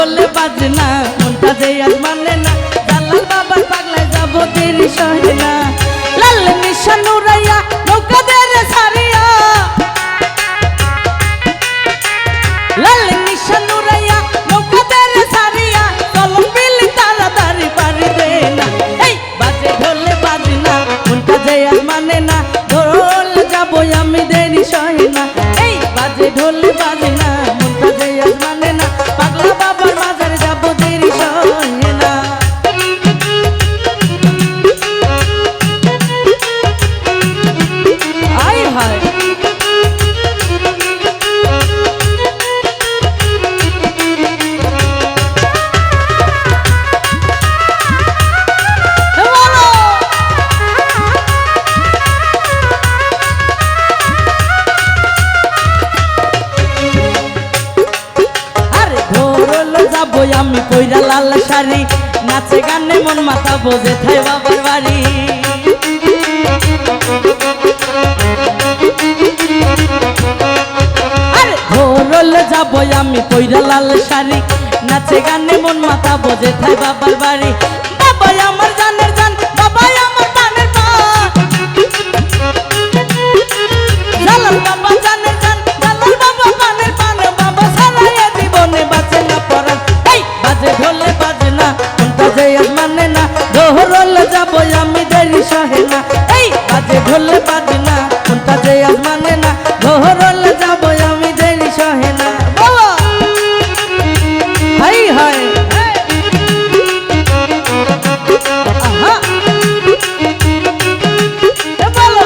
ঢোলে বাজে না মনটা যে আজ মানে না জালাল বাবার পাগলায় যাব দেরি সহে না লাল নিশান উড়াইয়া নৌকা দেরে সারিয়া লাল নিশান উড়াইয়া নৌকা দেরে সারিয়া কলম বিলি তাড়াতাড়ি পারি দে না এই বাজে ঢোলে বাজে না মনটা যে আজ মানে না ঢোল যাব আমি দেরি সহে না এই বাজে ঢোলে বাজে না মনটা যে আজ মানে না পাগলা বাবার মাজারে যাব দেরি সহে না আয় হায় আমি কইরা লাল শাড়ি নাচে গানে মন মাথা বোঝে থাই বাবার বাড়ি আরে ঘোরল যাব আমি কইরা লাল শাড়ি নাচে গানে মন মাথা বোঝে থাই বাবার বাড়ি বাবা আমার জানের জান বাবা আমার পানের পা জালাল বাবা জানের জান জালাল বাবা পানের পান বাবা সারাইয়া জীবনে বাঁচে না পরান বাজে ঢোলে বাজে না মনটা যে আজ মানে না দোহরল যাব আমি দেরি সহে না এই বাজে ঢোলে বাজে না মনটা যে আজ মানে না দোহরল যাব আমি দেরি সহে না বাবা হাই হাই আহা বলো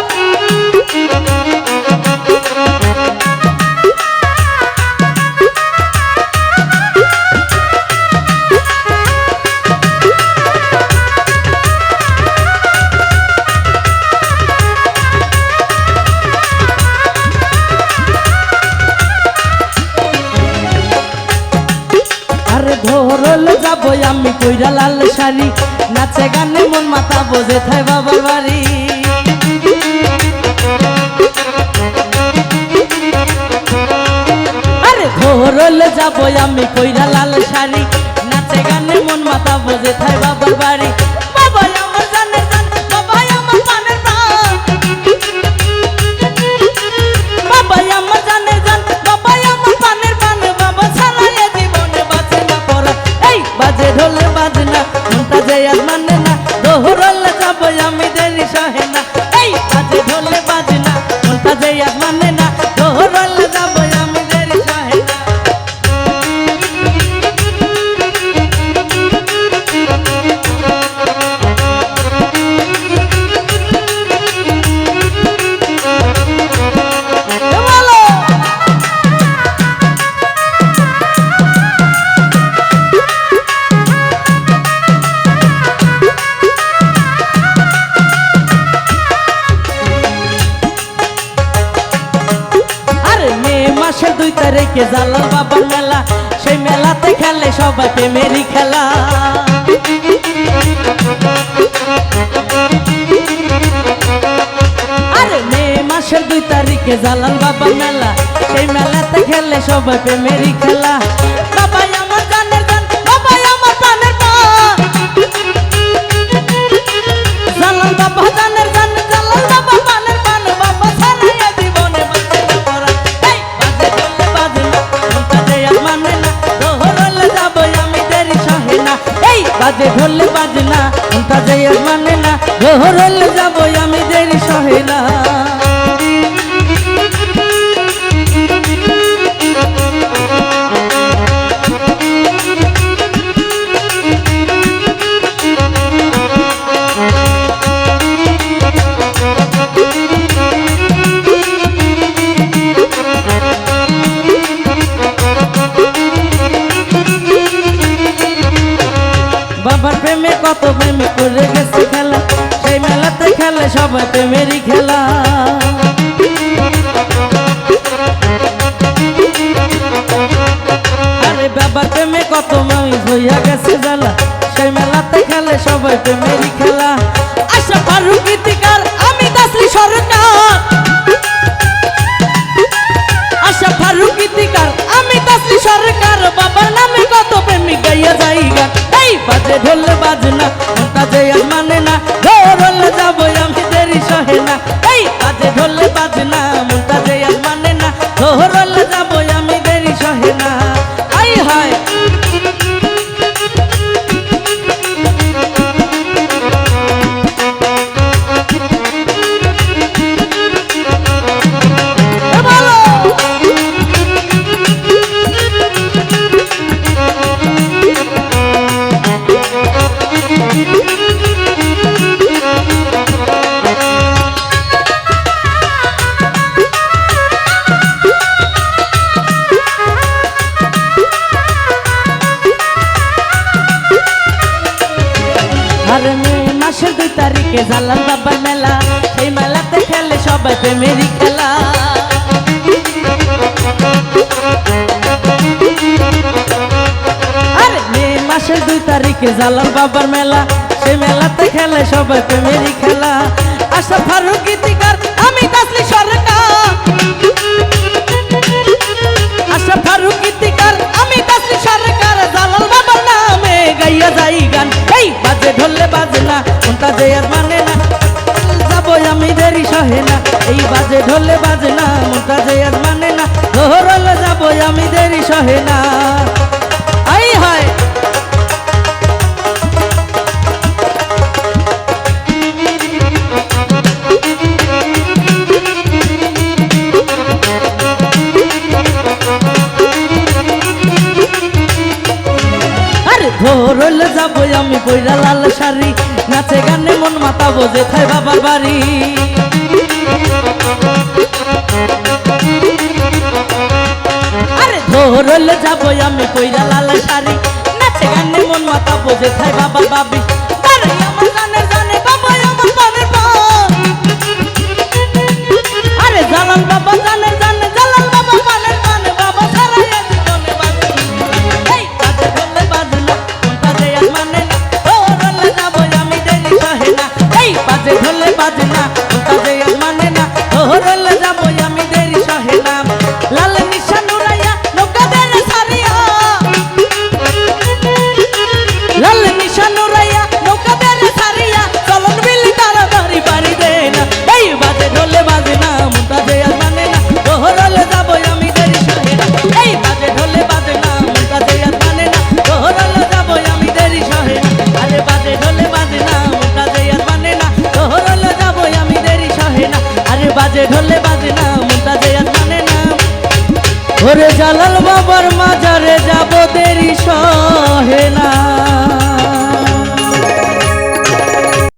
ধরল যাব আমি কইরা লাল শাড়ি নাচে গানে মন মাথা বোঝে থাই বাবার বাড়ি আরে ধরল যাব আমি কইরা লাল শাড়ি নাচে গানে মন মাথা বোঝে থাই বাবার বাড়ি বাবা আমার জানের জান বাবা আমার পানের পা বাবা আমার জানের জান বাবা আমার পানের পান বাবা সারাইয়া জীবনে বাঁচে না পড়া এই বাজে ঢোলে বাজে না মনটা যে আজ মানে না দোহরল যাব আমি দেরি সহে না এই বাজে ঢোলে বাজে না মনটা যে আজ মানে না দোহরল যাব আমি দেরি সহে না মাসের 2 তারিখে জালাল বাবার মেলা সেই মেলাতে খেলে সবাই প্রেমেরই খেলা আরে মে মাসের 2 তারিখে জালাল বাবার মেলা সেই মেলাতে খেলে সবাই প্রেমেরই খেলা বাবা আমার জানের জান বাবা আমার পানের পা জালাল বাবা জানের জান জালাল বাবা পানের পান বাবা সারাইয়া জীবনে বাঁচে না পড়া এই বাজে ঢোলে বাজে না মনটা যে আজ মানে না দোহরল যাব আমি দেরি সহে না এই বাজে ঢোলে বাজে না মনটা যে আজ মানে না দোহরল যাব আমি দেরি সহে না বাবার প্রেমে কত প্রেমে করে গেছে খেলা সেই মেলাতে খেলে জালাল বাবার মেলা, সেই মেলাতে খেলে সবাই প্রেমেরই খেলা। আরে মে মাসের 2 তারিখে জালাল বাবার মেলা, সেই মেলাতে খেলে সবাই প্রেমেরই খেলা। আশা ফারুক গীতিকার, আমি তাসলি সরকার। আশা ফারুক গীতিকার, আমি তাসলি সরকার। জালাল বাবার নামে গাইয়া যাই গান। এই বাজে ঢোলে বাজে না, কোনটা যে আর মানে না, যাবো আমি দেরি সহে না। এই বাজে ঢোলে বাজে না, কোনটা যে আর মানে না, ধরলে যাবো আমি দেরি সহে না। আই হয় ধরলে যাবো আমি পয়রা লাল শাড়ি, নাচে গানে মন মাতাবো যেথায় বাবার বাড়ি। আরে ধরলে যাবো আমি পয়রা লাল শাড়ি, নাচে গানে মন মাতাবো যেথায় বাবার বাবি। আরে আমার গানের গানে বাবা আমার প্রাণের প্রাণ। আরে জালাল বাবা